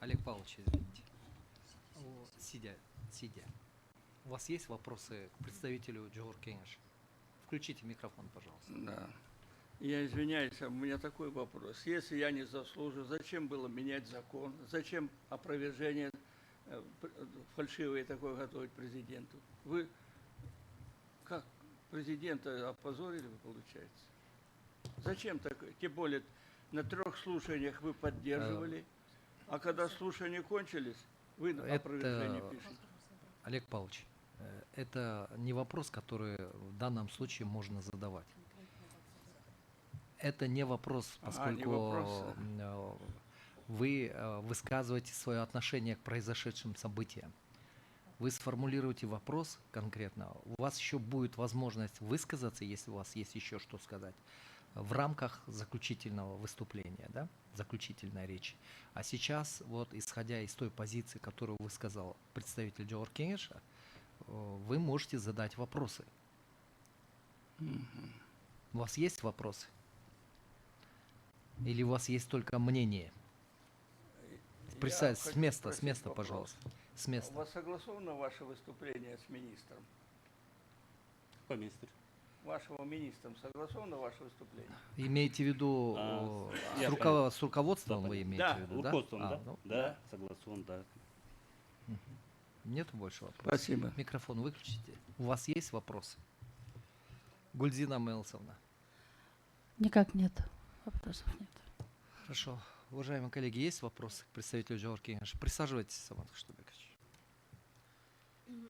Олег Павлович, извините. Сидя. У вас есть вопросы к представителю Джохор Кенеш? Включите микрофон, пожалуйста. Да. Я извиняюсь, у меня такой вопрос. Если я не заслужил, зачем было менять закон? Зачем опровержение фальшивое такое готовить президенту? Вы как президента опозорили, получается? Зачем такое? Тем более на 3 слушаниях вы поддерживали, а когда слушания кончились, вы опровержение пишете. Олег Павлович, это не вопрос, который в данном случае можно задавать. Это не вопрос, поскольку не вопрос. вы высказываете свое отношение к произошедшим событиям. Вы сформулируете вопрос конкретно, у вас еще будет возможность высказаться, если у вас есть еще что сказать, в рамках заключительного выступления, да, заключительной речи. А сейчас, вот исходя из той позиции, которую высказал представитель Джохор Кенеша, вы можете задать вопросы. У вас есть вопросы? Или у вас есть только мнение? С места, пожалуйста. С места. У вас согласовано ваше выступление с министром? Какой министр? Вашего министром согласовано ваше выступление? Имеете в виду с руководством, вы имеете в виду, да? Руководством, да? Ну, Да, согласован, да. Нету больше вопросов? Спасибо. Микрофон выключите. У вас есть вопросы? Гульзина Мелсовна. Никак нет. Вопросов нет. Хорошо. Уважаемые коллеги, есть вопросы к представителю Джохор Кенеша? Присаживайтесь, Самат Кыштыбек.